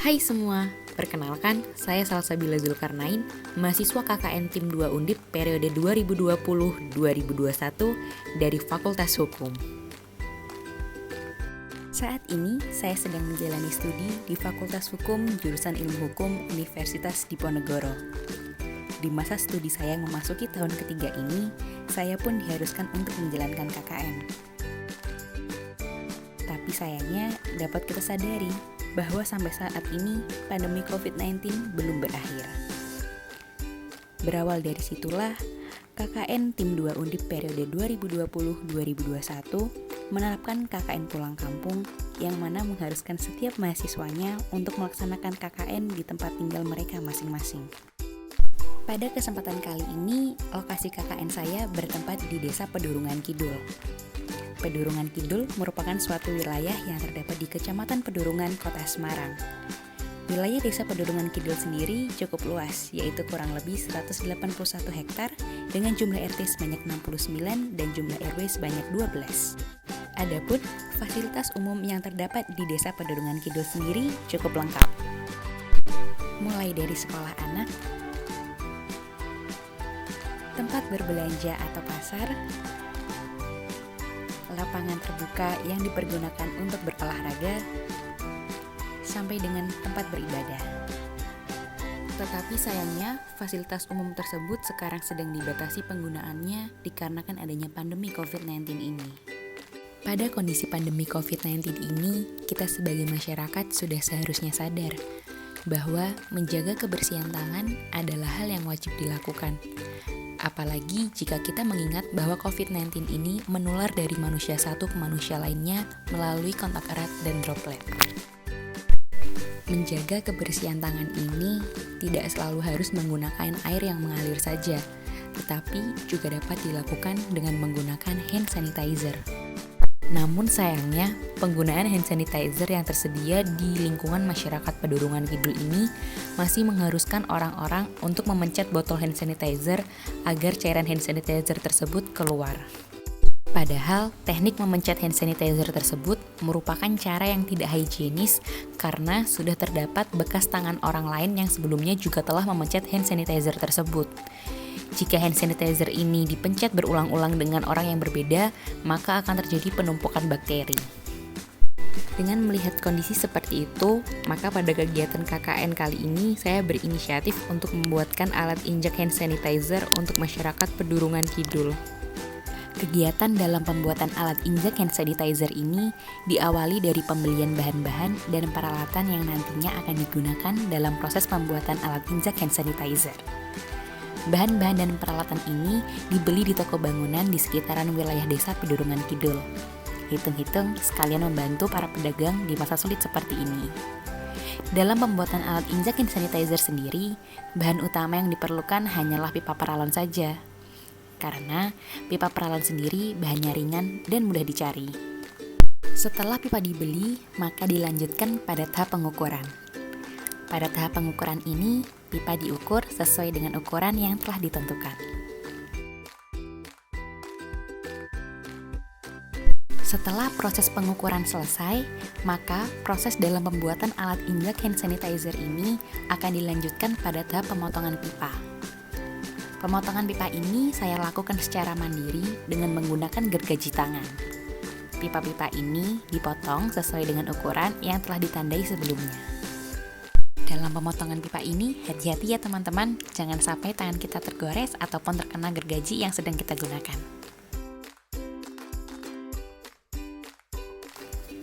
Hai semua, perkenalkan saya Salsabila Zulkarnain, mahasiswa KKN Tim 2 Undip periode 2020-2021 dari Fakultas Hukum. Saat ini saya sedang menjalani studi di Fakultas Hukum jurusan Ilmu Hukum Universitas Diponegoro. Di masa studi saya yang memasuki tahun ketiga ini, saya pun diharuskan untuk menjalankan KKN. Tapi sayangnya dapat kita sadari bahwa sampai saat ini pandemi COVID-19 belum berakhir. Berawal dari situlah, KKN Tim 2 Undip periode 2020-2021 menerapkan KKN pulang kampung yang mana mengharuskan setiap mahasiswanya untuk melaksanakan KKN di tempat tinggal mereka masing-masing. Pada kesempatan kali ini, lokasi KKN saya bertempat di Desa Pedurungan Kidul. Pedurungan Kidul merupakan suatu wilayah yang terdapat di Kecamatan Pedurungan, Kota Semarang. Wilayah Desa Pedurungan Kidul sendiri cukup luas, yaitu kurang lebih 181 hektar dengan jumlah RT sebanyak 69 dan jumlah RW sebanyak 12. Adapun fasilitas umum yang terdapat di Desa Pedurungan Kidul sendiri cukup lengkap. Mulai dari sekolah anak, tempat berbelanja atau pasar, lapangan terbuka yang dipergunakan untuk berolahraga, sampai dengan tempat beribadah. Tetapi sayangnya, fasilitas umum tersebut sekarang sedang dibatasi penggunaannya dikarenakan adanya pandemi COVID-19 ini. Pada kondisi pandemi COVID-19 ini, kita sebagai masyarakat sudah seharusnya sadar bahwa menjaga kebersihan tangan adalah hal yang wajib dilakukan. Apalagi jika kita mengingat bahwa COVID-19 ini menular dari manusia satu ke manusia lainnya melalui kontak erat dan droplet. Menjaga kebersihan tangan ini tidak selalu harus menggunakan air yang mengalir saja, tetapi juga dapat dilakukan dengan menggunakan hand sanitizer. Namun sayangnya, penggunaan hand sanitizer yang tersedia di lingkungan masyarakat Pedurungan Kidul ini masih mengharuskan orang-orang untuk memencet botol hand sanitizer agar cairan hand sanitizer tersebut keluar. Padahal, teknik memencet hand sanitizer tersebut merupakan cara yang tidak higienis karena sudah terdapat bekas tangan orang lain yang sebelumnya juga telah memencet hand sanitizer tersebut. Jika hand sanitizer ini dipencet berulang-ulang dengan orang yang berbeda, maka akan terjadi penumpukan bakteri. Dengan melihat kondisi seperti itu, maka pada kegiatan KKN kali ini saya berinisiatif untuk membuatkan alat injak hand sanitizer untuk masyarakat Pedurungan Kidul. Kegiatan dalam pembuatan alat injak hand sanitizer ini diawali dari pembelian bahan-bahan dan peralatan yang nantinya akan digunakan dalam proses pembuatan alat injak hand sanitizer. Bahan-bahan dan peralatan ini dibeli di toko bangunan di sekitaran wilayah Desa Pedurungan Kidul. Hitung-hitung sekalian membantu para pedagang di masa sulit seperti ini. Dalam pembuatan alat injak hand sanitizer sendiri, bahan utama yang diperlukan hanyalah pipa paralon saja. Karena pipa paralon sendiri bahannya ringan dan mudah dicari. Setelah pipa dibeli, maka dilanjutkan pada tahap pengukuran. Pada tahap pengukuran ini, pipa diukur sesuai dengan ukuran yang telah ditentukan. Setelah proses pengukuran selesai, maka proses dalam pembuatan alat injak hand sanitizer ini akan dilanjutkan pada tahap pemotongan pipa. Pemotongan pipa ini saya lakukan secara mandiri dengan menggunakan gergaji tangan. Pipa-pipa ini dipotong sesuai dengan ukuran yang telah ditandai sebelumnya. Dalam pemotongan pipa ini, hati-hati ya teman-teman, jangan sampai tangan kita tergores ataupun terkena gergaji yang sedang kita gunakan.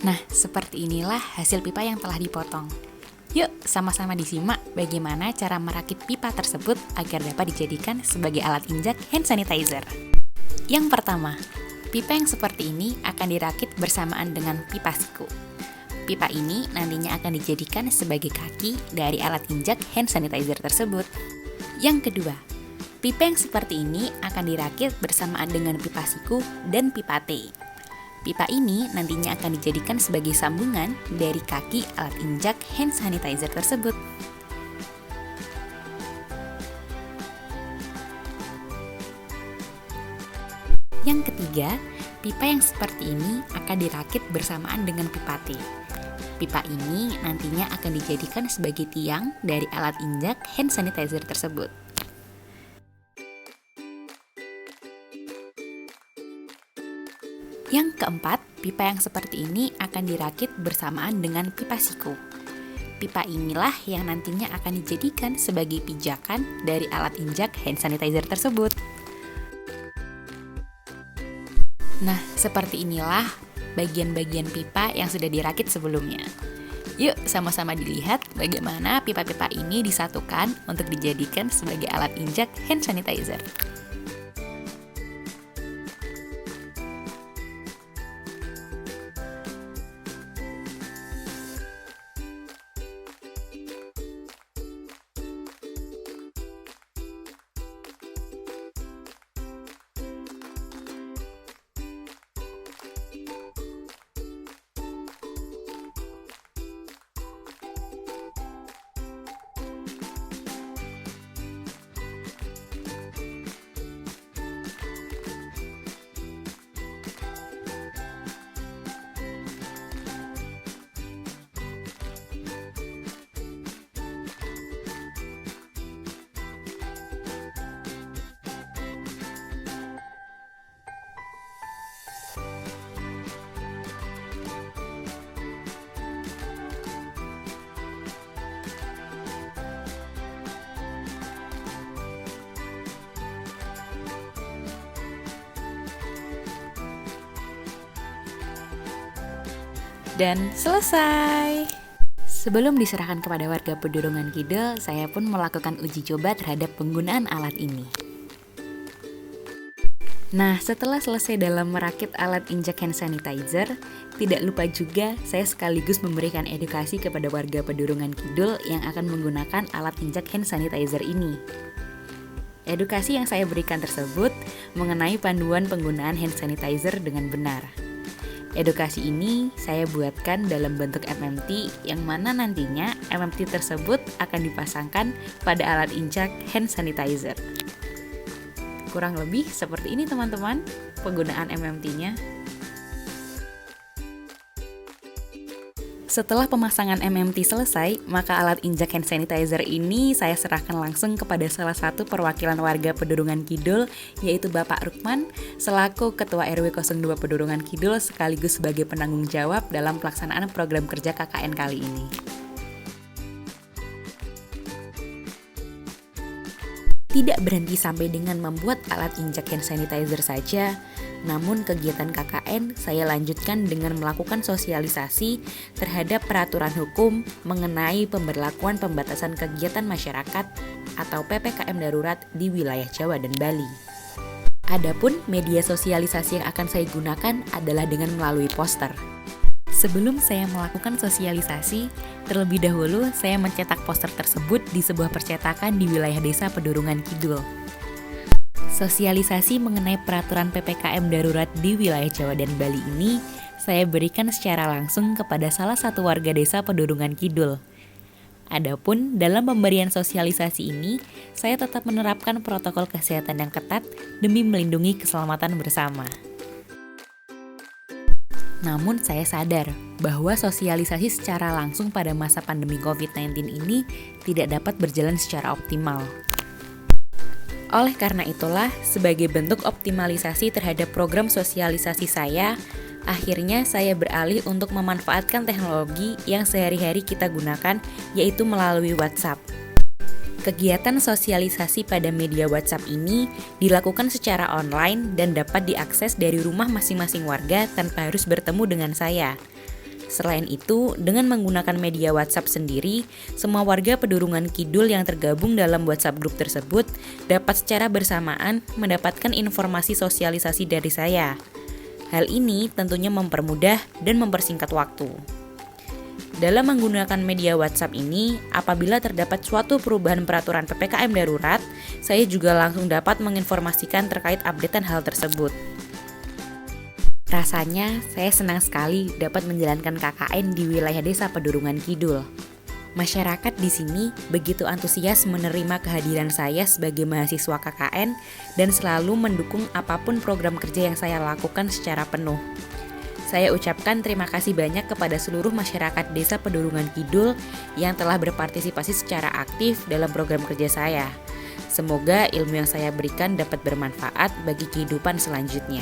Nah, seperti inilah hasil pipa yang telah dipotong. Yuk, sama-sama disimak bagaimana cara merakit pipa tersebut agar dapat dijadikan sebagai alat injak hand sanitizer. Yang pertama, pipa yang seperti ini akan dirakit bersamaan dengan pipa siku. Pipa ini nantinya akan dijadikan sebagai kaki dari alat injak hand sanitizer tersebut. Yang kedua, pipa yang seperti ini akan dirakit bersamaan dengan pipa siku dan pipa T. Pipa ini nantinya akan dijadikan sebagai sambungan dari kaki alat injak hand sanitizer tersebut. Yang ketiga, pipa yang seperti ini akan dirakit bersamaan dengan pipa T. Pipa ini nantinya akan dijadikan sebagai tiang dari alat injak hand sanitizer tersebut. Yang keempat, pipa yang seperti ini akan dirakit bersamaan dengan pipa siku. Pipa inilah yang nantinya akan dijadikan sebagai pijakan dari alat injak hand sanitizer tersebut. Nah, seperti inilah bagian-bagian pipa yang sudah dirakit sebelumnya. Yuk sama-sama dilihat bagaimana pipa-pipa ini disatukan untuk dijadikan sebagai alat injak hand sanitizer. Dan selesai. Sebelum diserahkan kepada warga Pedurungan Kidul, saya pun melakukan uji coba terhadap penggunaan alat ini. Nah, setelah selesai dalam merakit alat injak hand sanitizer, tidak lupa juga saya sekaligus memberikan edukasi kepada warga Pedurungan Kidul yang akan menggunakan alat injak hand sanitizer ini. Edukasi yang saya berikan tersebut mengenai panduan penggunaan hand sanitizer dengan benar. Edukasi ini saya buatkan dalam bentuk MMT yang mana nantinya MMT tersebut akan dipasangkan pada alat injak hand sanitizer. Kurang lebih seperti ini teman-teman penggunaan MMT-nya. Setelah pemasangan MMT selesai, maka alat injak hand sanitizer ini saya serahkan langsung kepada salah satu perwakilan warga Pedurungan Kidul, yaitu Bapak Rukman, selaku Ketua RW 02 Pedurungan Kidul sekaligus sebagai penanggung jawab dalam pelaksanaan program kerja KKN kali ini. Tidak berhenti sampai dengan membuat alat injak hand sanitizer saja, namun kegiatan KKN saya lanjutkan dengan melakukan sosialisasi terhadap peraturan hukum mengenai pemberlakuan pembatasan kegiatan masyarakat atau PPKM darurat di wilayah Jawa dan Bali. Adapun media sosialisasi yang akan saya gunakan adalah dengan melalui poster. Sebelum saya melakukan sosialisasi, terlebih dahulu saya mencetak poster tersebut di sebuah percetakan di wilayah desa Pedurungan Kidul. Sosialisasi mengenai peraturan PPKM darurat di wilayah Jawa dan Bali ini saya berikan secara langsung kepada salah satu warga desa Pedurungan Kidul. Adapun dalam pemberian sosialisasi ini, saya tetap menerapkan protokol kesehatan yang ketat demi melindungi keselamatan bersama. Namun saya sadar bahwa sosialisasi secara langsung pada masa pandemi COVID-19 ini tidak dapat berjalan secara optimal. Oleh karena itulah, sebagai bentuk optimalisasi terhadap program sosialisasi saya, akhirnya saya beralih untuk memanfaatkan teknologi yang sehari-hari kita gunakan, yaitu melalui WhatsApp. Kegiatan sosialisasi pada media WhatsApp ini dilakukan secara online dan dapat diakses dari rumah masing-masing warga tanpa harus bertemu dengan saya. Selain itu, dengan menggunakan media WhatsApp sendiri, semua warga Pedurungan Kidul yang tergabung dalam WhatsApp grup tersebut dapat secara bersamaan mendapatkan informasi sosialisasi dari saya. Hal ini tentunya mempermudah dan mempersingkat waktu. Dalam menggunakan media WhatsApp ini, apabila terdapat suatu perubahan peraturan PPKM darurat, saya juga langsung dapat menginformasikan terkait updatean hal tersebut. Rasanya, saya senang sekali dapat menjalankan KKN di wilayah desa Pedurungan Kidul. Masyarakat di sini begitu antusias menerima kehadiran saya sebagai mahasiswa KKN dan selalu mendukung apapun program kerja yang saya lakukan secara penuh. Saya ucapkan terima kasih banyak kepada seluruh masyarakat Desa Pedurungan Kidul yang telah berpartisipasi secara aktif dalam program kerja saya. Semoga ilmu yang saya berikan dapat bermanfaat bagi kehidupan selanjutnya.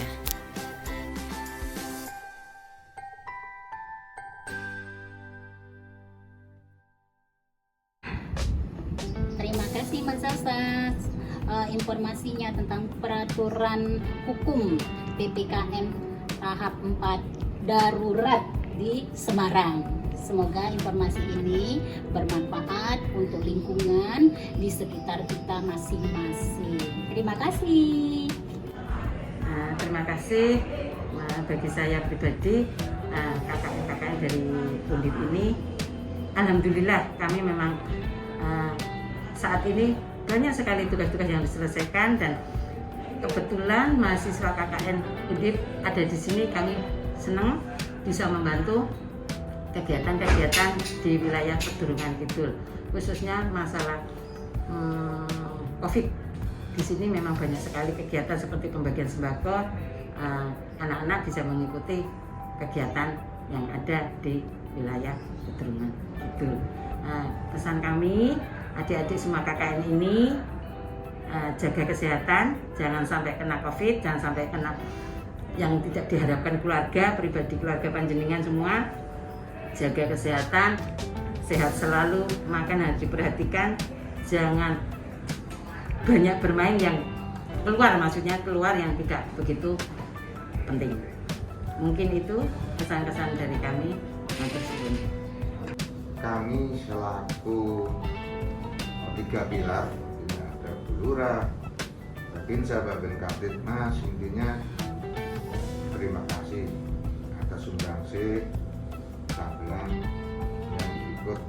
Terima kasih Mas Sasa, informasinya tentang peraturan hukum PPKM tahap 4 darurat di Semarang. Semoga informasi ini bermanfaat untuk lingkungan di sekitar kita masing-masing. Terima kasih. Terima kasih bagi saya pribadi, kakak-kakak dari Undip ini. Alhamdulillah kami memang saat ini banyak sekali tugas-tugas yang diselesaikan, dan kebetulan mahasiswa KKN Undip ada di sini. Kami senang bisa membantu kegiatan-kegiatan di wilayah Pedurungan Kidul, khususnya masalah COVID. Di sini memang banyak sekali kegiatan seperti pembagian sembako. Anak-anak bisa mengikuti kegiatan yang ada di wilayah Pedurungan Kidul. Pesan kami, adik-adik semua KKN ini, jaga kesehatan, jangan sampai kena COVID, jangan sampai kena yang tidak diharapkan keluarga, pribadi keluarga panjenengan semua. Jaga kesehatan, sehat selalu, makan harus diperhatikan, jangan banyak bermain yang keluar, maksudnya keluar yang tidak begitu penting. Mungkin itu kesan-kesan dari kami. Kami selaku 3 pilar, ada Bulura, Babinsa, Babin Kaptitmas, intinya terima kasih atas sumbangsih Sabelan yang ikut